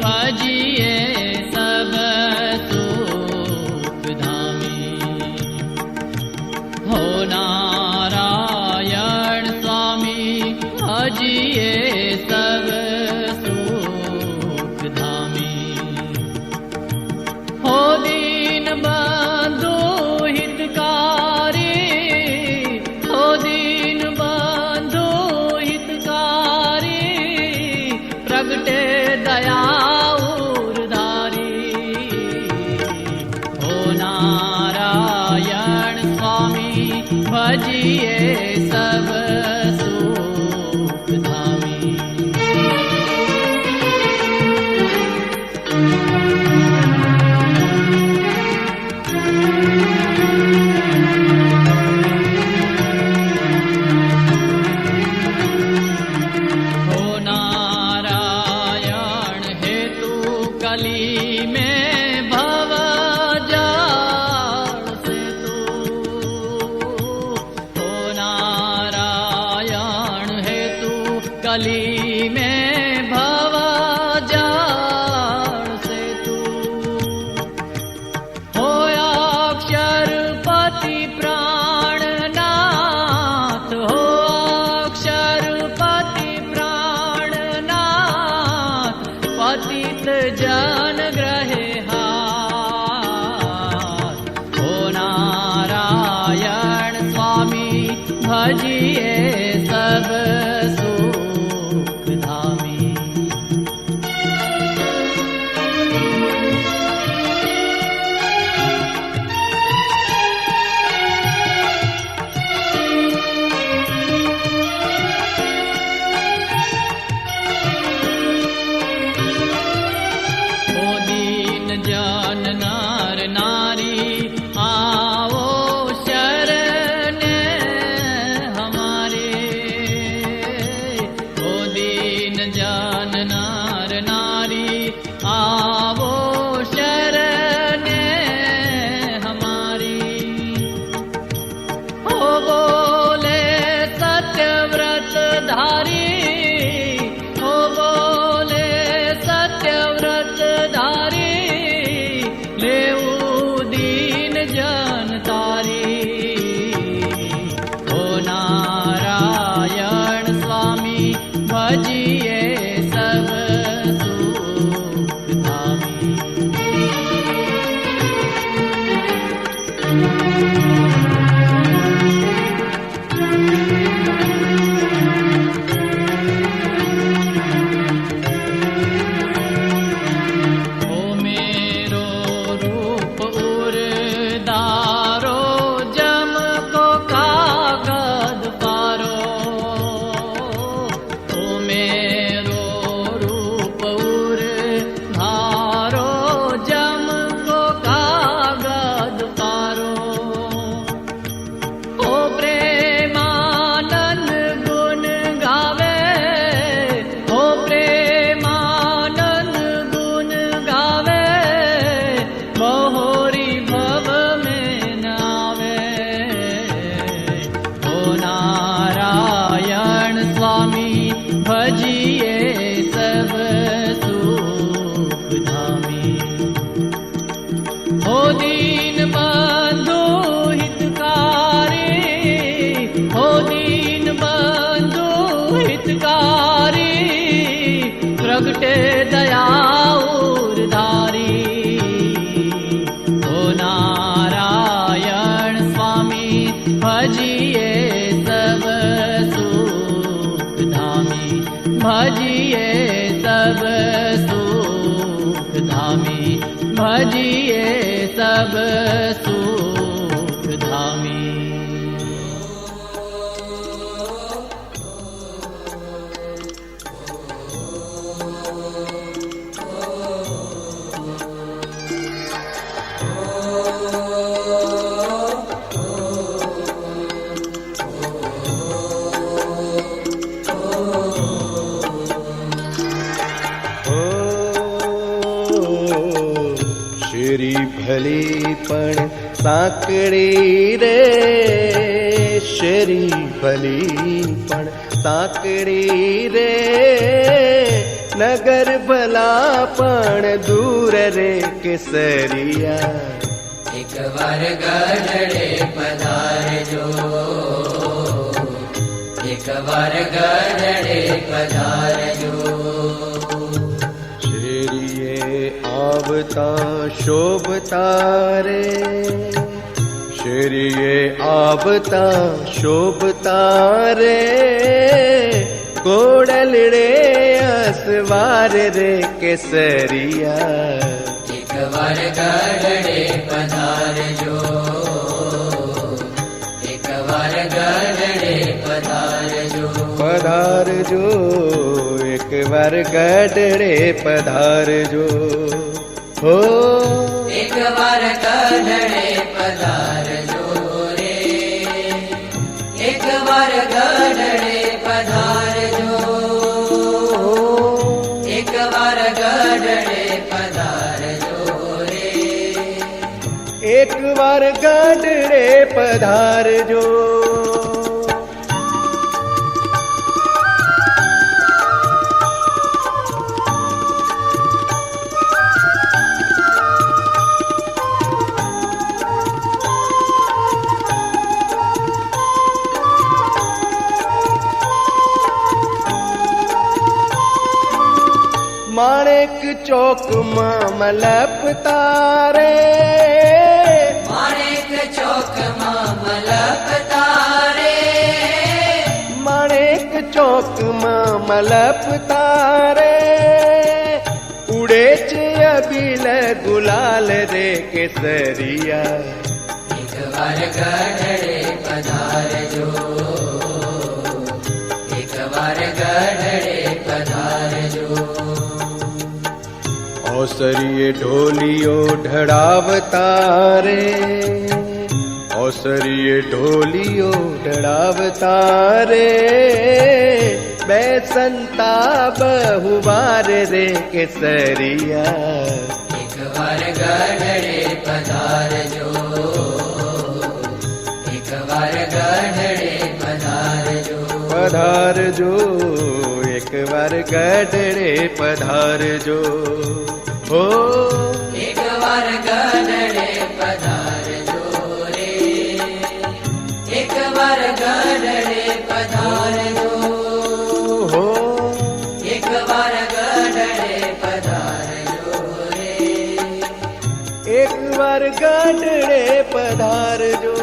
भजिए सब सुख धामी। हो नारायण स्वामी भजिए सब सुख धामी। हो दीन बंधु हितकारी, हो दीन बंधु हितकारी, प्रगटे दया उरधारी। हो नारायण स्वामी भजिए सब सुख धामी। कली में भव जाल से तू। हो नारायण हेतु कली में भव जाल से तू। हो अक्षरपति प्राणनाथ, हो अक्षरपति प्राणनाथ, पतित जन ग्रहे हाथ। हो नारायण स्वामी भजिए सब सुख धामी। जन नर नारी आओ शरण हमारे। हो दीन जन नर नारी आओ शरण हमारी। हो बोले सत्यव्रत धारी, हो बोले सत्यव्रत धारी, लेऊ दीन जन तारी। हो नारायण स्वामी भजिए सब सुख धामी। भजिए सब सुख धामी। हो दीन बंधु हितकारी, हो दीन बंधु हितकारी, प्रगटे दया उरधारी। हो नारायण स्वामी भजिए सब सुख धामी। भजिए सब सुख धामी, भजिए सब सुख धामी। શેરી ભલી પણ સાંકડી રે, શેરી ભલી પણ સાંકડી રે, નગર ભલા પણ દૂર રે કેસરિયા. એક વાર ગઢડે પધારજો, એક વાર ગઢડે પધારજો. શેરીએ આવતા શોભતા રે, શેરીએ આવતા શોભતા રે, કોડલડે અસવાર રે કેસરિયા. એક વાર ગઢડે પધારજો, એક વાર ગઢડે પધારજો. પધારજો એક વાર ગઢડે પધારજો. હો એક વાર ગઢડે પધારજો રે, એક વાર ગઢડે પધારજો, એક વાર ગઢડે પધારજો રે. એક વાર ગઢડે પધારજો. માણેક ચોકમાં મલપતા રે, માણેક ચોકમાં મલપતા રે, માણેક ચોકમાં મલપતા રે, ઉડે છે અબીલ ગુલાલ રે કેસરિયા. એક વાર ગઢડે પધારજો, એક વાર ગઢડે પધારજો. ઓસરીએ ઢોલિયો ઢળાવતા રે, ઓસરીએ ઢોલિયો ઢળાવતા રે, બેસંતા બહુવાર રે કેસરિયા. એક વાર ગઢડે પધારજો, એક વાર ગઢડે પધારજો. પધારજો એક વાર ગઢડે પધારજો. હો એક વાર ગઢડે પધારજો રે, એક વાર ગઢડે પધારજો, હો એક વાર ગઢડે પધારજો રે. એક વાર ગઢડે પધારજો.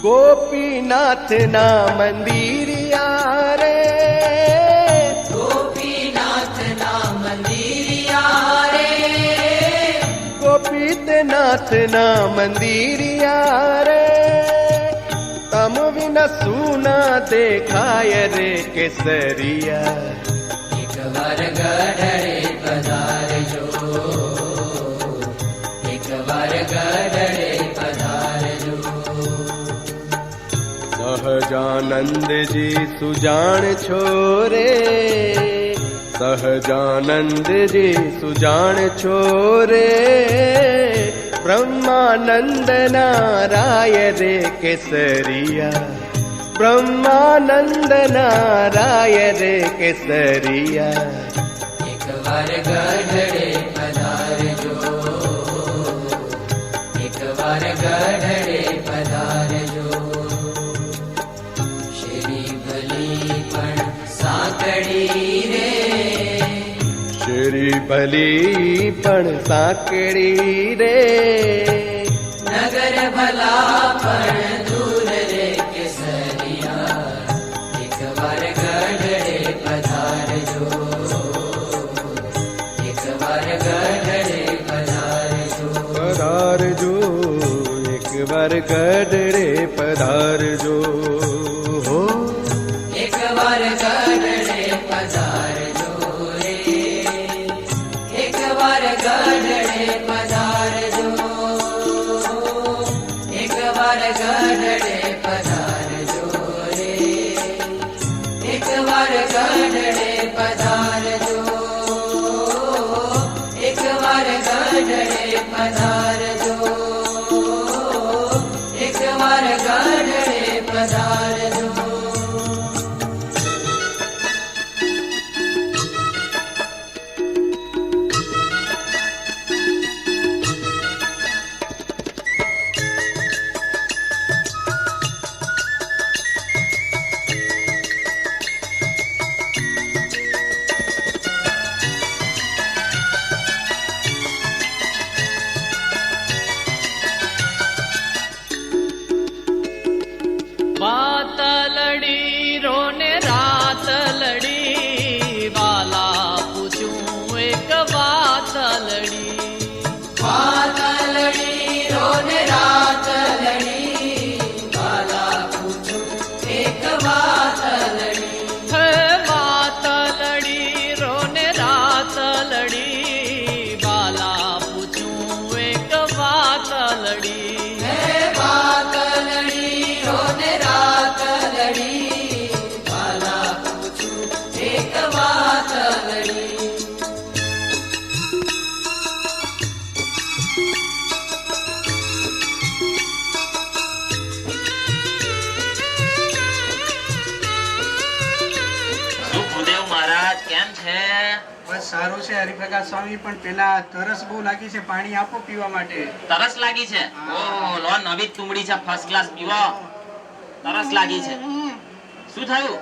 ગોપીનાથના મંદિરિયા રે, ગોપીનાથના મંદિરિયા રે, ગોપીનાથના મંદિરિયા રે, તમ વિના સુના દેખાય રે કેસરિયા. એક વાર ગઢડે પધારજો, એક વાર ગઢડે પધારજો. સહજાનંદજી સુજાણ છો રે, સહજાનંદજી સુજાણ છો રે, બ્રહ્માનંદ નારાય રે કેસરિયા. બ્રહ્માનંદ નારાય રે કેસરિયા. એક વાર ગઢડે પધારજો, એક વાર ગઢડે પધારજો. શ્રી ભલી પણ સાંકડી રે, શ્રી ભલી પણ સાંકડી રે, નગર ભલા પણ દૂર રે કેસરિયા. એક વાર ગઢડે પધારજો, એક વાર ગઢડે પધારજો. પધારજો એક વાર ગઢડે પધારજો. હો એક વાર ગઢડે પધારજો રે, એક વાર ગઢડે પધારજો, એક વાર ગઢડે પધારજો. ગઢડે પધારજો, એકવાર ગઢડે પધારજો, એકવાર ગઢડે પધારજો. बात लड़ी रोने रात लड़ी, वाला पूछूं एक बात लड़ी. बात लड़ी रोने रात लड़ी, वाला पूछूं एक बात लड़ी. है बात लड़ी रोने रात लड़ी, वाला पूछूं एक बात लड़ी. है बात लड़ी रोने रात लड़ी, वाला पूछूं एक बात लड़ी. શું ભૂદેવ મહારાજ કેમ છે? બસ સારું છે હરિપ્રકાશ સ્વામી, પણ પેલા તરસ બહુ લાગી છે, પાણી આપો પીવા માટે. તરસ લાગી છે? ઓહ લો, નવી તુંબડી છે, ફર્સ્ટ ક્લાસ પીવો. તરસ લાગી છે. શું થયું?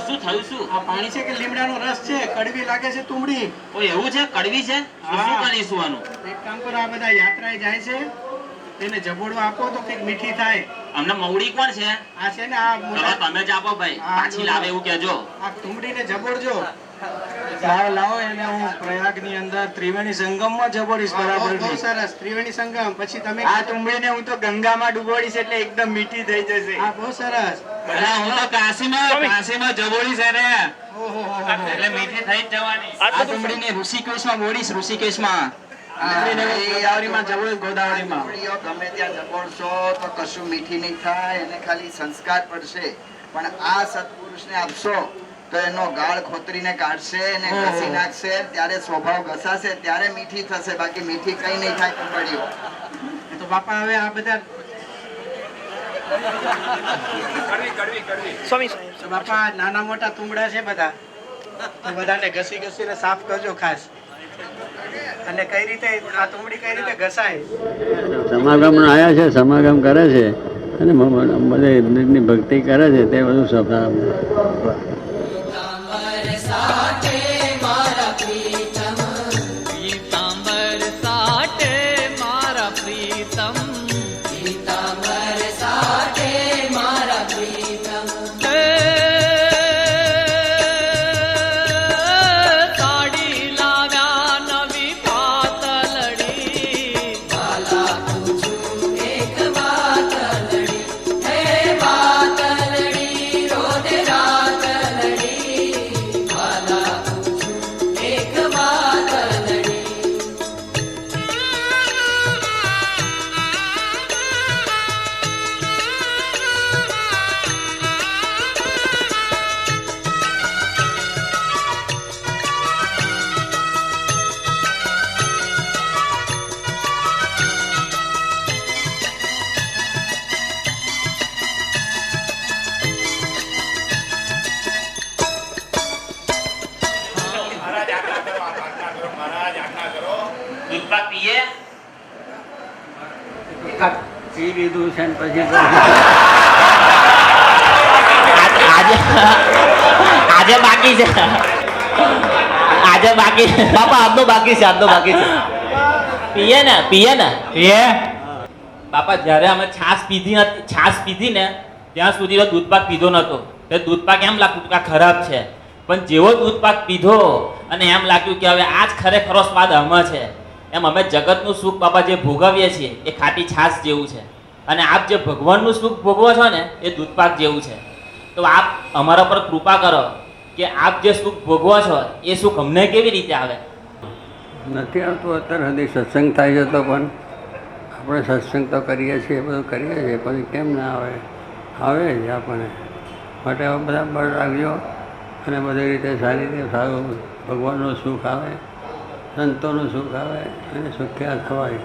શું થયું? શું આ પાણી છે કે લીમડાનો રસ છે? કડવી લાગે છે તુંબડી. ઓ એવું છે? કડવી છે? શું કરીશું આનું? એક કામ કરો, આ બધા યાત્રાએ જાય છે તેને જબોડવા આપો તો કંઈક મીઠી થાય. અમને મવડી કોણ છે? આ છે ને આ ચલો મોટા તમે જ આપો ભાઈ, પાછી લાવે એવું કહેજો. આ તુંબડીને જબોડજો. લાવો એને હું પ્રયાગની અંદર ત્રિવેણી સંગમમાં જબોડીશ બરાબર. બહુ સરસ, ત્રિવેણી સંગમ. પછી તમે આ તુંબડીને હું તો ગંગામાં ડુબોડીશ એટલે એકદમ મીઠી થઈ જશે. હા, બહુ સરસ. હું તો કાશીમાં જબોડીશ એને, ઓહો એટલે મીઠી થઈ જ જવાની. આ તુંબડીને ઋષિકેશમાં બોડીશ, ઋષિકેશમાં. ગોદાવરીમાં જબોડીશ, ગોદાવરીમાં. પૂરીઓ ગમે ત્યાં જબોડશો તો કશું મીઠી નહીં થાય, એને ખાલી સંસ્કાર પડશે. પણ આ સત્પુરુષને આપશો તો એનો ગાળ ખોતરીને કાઢશે અને ઘસી નાખશે, ત્યારે સ્વભાવ ઘસાશે, ત્યારે મીઠી થશે. બાકી મીઠી કઈ નહીં થાય કુંબડીઓ. તો બાપા હવે આ બધા તો બાપા નાના મોટા તુંબડા છે બધા, તો બધાને ઘસીને સાફ કરજો ખાસ. અને કઈ રીતે આ તુંબડી કઈ રીતે ઘસાય? સમાગમ આવ્યા છે, સમાગમ કરે છે અને બધે ઇન્દ્રની ભક્તિ કરે છે, તે બધું સફળ. પીતાંબર સાટે મારા પ્રીતમ, પીતાંબર સાટે મારા પ્રીતમ, પીતાંબર સાટે મારા પ્રીતમ. સાડી લાવ્યા નવી પાતલડી, વાલા પૂછું એક બાત લડી. હે બાત લડી રોજ રાત લડી, વાલા પૂછું એક બાત લડી. દૂધપાક પીએ? પી લીધું છે ને પછી આજે બાકી છે, આજે બાકી. બાપા આજનો બાકી છે, આજનો બાકી છે. પીએ ને બાપા, જ્યારે અમે છાશ પીધી ને ત્યાં સુધી તો દૂધપાક પીધો નતો. તે દૂધપાક એમ લાગતું કે આ ખરાબ છે, પણ જેવો દૂધપાક પીધો અને એમ લાગ્યું કે હવે આ જ ખરેખરો સ્વાદ આમાં છે. એમ અમે જગતનું સુખ બાપા જે ભોગવીએ છીએ એ ખાટી છાશ જેવું છે, અને આપ જે ભગવાનનું સુખ ભોગવો છો ને એ દૂધપાક જેવું છે. તો આપ અમારા પર કૃપા કરો કે આપ જે સુખ ભોગવો છો એ સુખ અમને કેવી રીતે આવે? નથી આવતું. અત્યારે સુધી સત્સંગ થાય છે તો પણ આપણે સત્સંગ તો કરીએ છીએ, બધું કરીએ છીએ, પણ કેમ ના આવે? આવે જ આપણને. માટે હવે બધા બળ રાખજો અને બધી રીતે સારી રીતે સારું ભગવાનનું સુખ આવે, સંતોનું સુખ આવે અને સુખ્યા થવાય.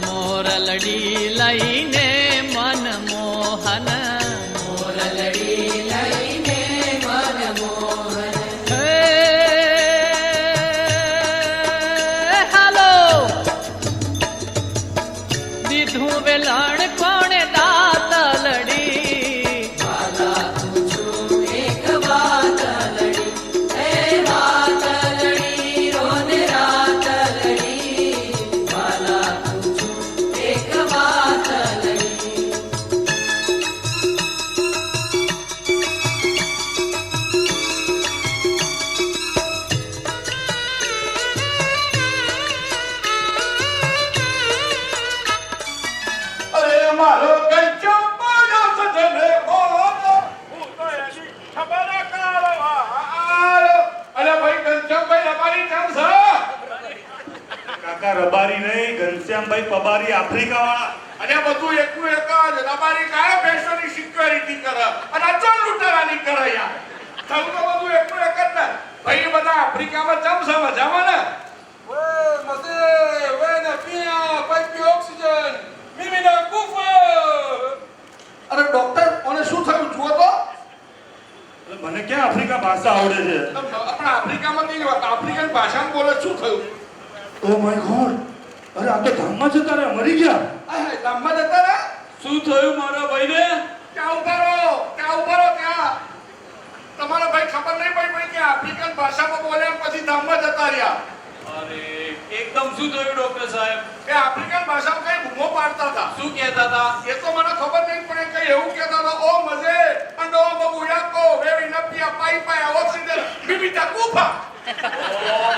મોરલડી લઈને મન મોહન, મોરલડી લઈને મન મોહન, હાલો દીધું વેલણ કોણે દાતલડી, વાલા પૂછું એક વાતલડી, હે વાતલડી રોને રાતલડી, વાલા પૂછું એક વાતલડી. અરે મારો કંચો મારો સજને બોલો હું તો એની ખબર કાઢવા આયો. અરે ભાઈ ઘનશ્યામભાઈ રબારી કેમ છે? કાકા રબારી નહીં, ઘનશ્યામભાઈ પબારી આફ્રિકા વાળા. અને બધું એકનું એક જ. રબારી કાયા ભેંસોની સિક્યોરિટી કરે અને અચલ લૂંટારાની કરે યાર. થયું તો બધું એકનું એક જ ને. ભાઈ બધા આફ્રિકામાં કેમ છે? મજામાં ને? અરે ડોક્ટર મને શું થયું જુઓ તો. મને ક્યાં આફ્રિકા ભાષા આવડે છે? આપણા આફ્રિકામાં નહીં વાત, આફ્રિકન ભાષામાં બોલે. શું થયું? Oh my God! અરે આ તો ધામમાં જતા રહ્યા, મરી ગયા. ધામમાં જતા રહ્યા? શું થયું મારા ભાઈને? ત્યાં ઉભા રહો, ત્યાં ઉભા રહો, ત્યાં. તમારા ભાઈ ખબર નહીં પડી કે આફ્રિકન ભાષામાં બોલે પછી ધામમાં જતા રહ્યા. અરે એકદમ શું થયું ડોક્ટર સાહેબ? એ આફ્રિકન ભાષામાં કઈ બૂમો પાડતા હતા. શું કહેતા હતા? એ તો મને ખબર નહીં પડે કઈ એવું કહેતા હતા. ઓ મજે અંડો બબુયાકો વેવી નપિયા પાઈ પાઈ ઓક્સિજન બીબીતા કુફા. ઓ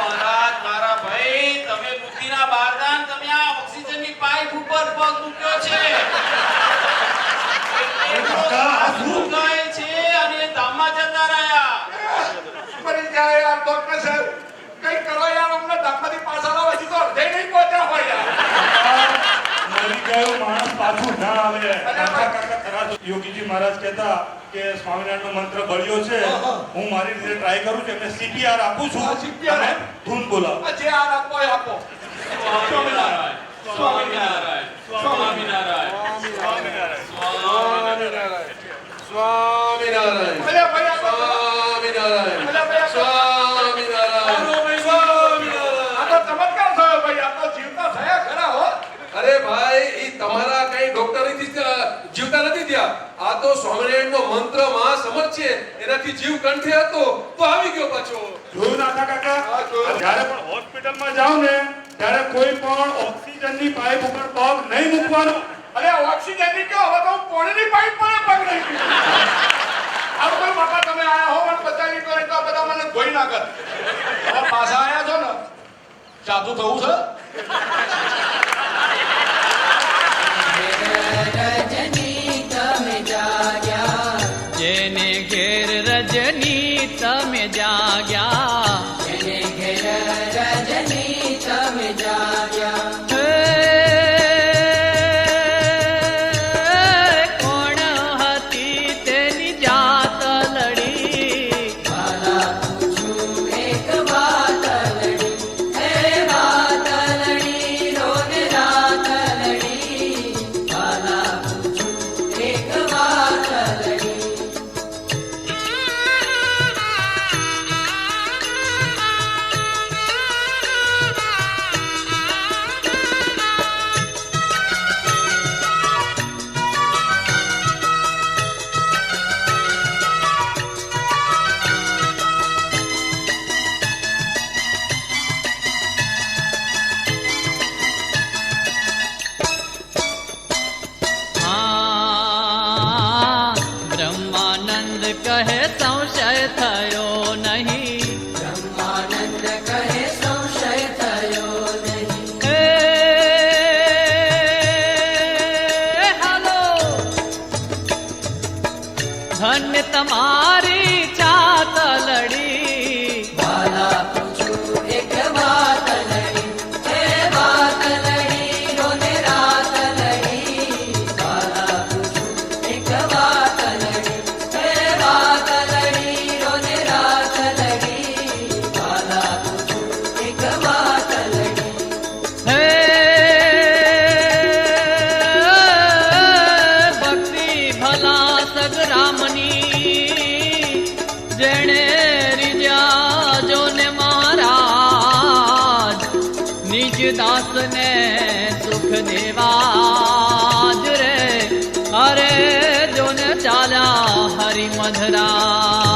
મહારાજ, મારા ભાઈ, તમે બુદ્ધિના બારદાન, તમે આ ઓક્સિજનની પાઇપ ઉપર પગ મૂક્યો છે. શું થાય છે? અને ધામમાં જતા રહ્યા. મરી જાય યાર ડોક્ટર સાહેબ. કઈ કરો યાર, અમને ધામમાંથી પાછા લાવો. હજી તો અડધે નહીં પહોંચ્યા હોય યાર. મરી ગયો માણસ પાછું ના આવે. યોગીજી મહારાજ કહેતા કે સ્વામિનારાયણનો મંત્ર બળ્યો છે, હું મારી રીતે ટ્રાય કરું છું, એમને CPR આપું છું. CPR? અને ધૂન બોલાવો. જે આ આપો એ આપો. સ્વામિનારાયણ, સ્વામિનારાયણ, સ્વામિનારાયણ, સ્વામિનારાયણ, સ્વામિનારાયણ. ભલે ભાઈ આપો. સ્વામિનારાયણ, ભલે ભાઈ આપો. સ્વામિનારાયણ. આ તો ચમત્કાર થયો ભાઈ. આ તો જીવતા થયા ખરા હો. અરે ભાઈ, ઈ તમારા કઈ ડોક્ટરથી જીવતા નથી થયા. આ તો સ્વામિનારાયણનો મંત્ર મહાસમર્થ છે, એનાથી જીવ કંઠે હતો તો આવી ગયો પાછો. જોયું નાથા કાકા? જ્યારે પણ હોસ્પિટલમાં જાવ ને ત્યારે કોઈ પણ ઓક્સિજનની પાઇપ ઉપર પગ નહીં મૂકવાનો. અરે ઓક્સિજનની કે હવે તો હું પાણીની પાઇપ પર પગ નહીં. આ કોઈ બાપા તમે આયા હો મને બચાવી કરે તો આ બધા મને ધોઈ ના કર. હવે પાછા આયા છો ને, જાદુ થવું છે. રજની તમે જાગ્યા, જેને ઘેર રજની તમે જાગ્યા, જેને ઘેર રજની તમે જાગ્યા, કોણ હતી તેની જાત લડી, વાલા પૂછું એક વાતલડી, હે વાતલડી રોને રાતલડી, વાલા પૂછું એક વાતલડી. હા બ્રહ્માનંદ કહે સંશય થયો નહીં, બ્રહ્માનંદ કહે સંશય થયો નહીં, હાલો ધન્ય તમારી જાત લડી, વાલા પૂછું એક વાતલડી, હે વાતલડી રોને રાતલડી, વાલા પૂછું દાસ ને સુખ દેવા જ રે અરે જોને ચાલ્યા હરિ મધરા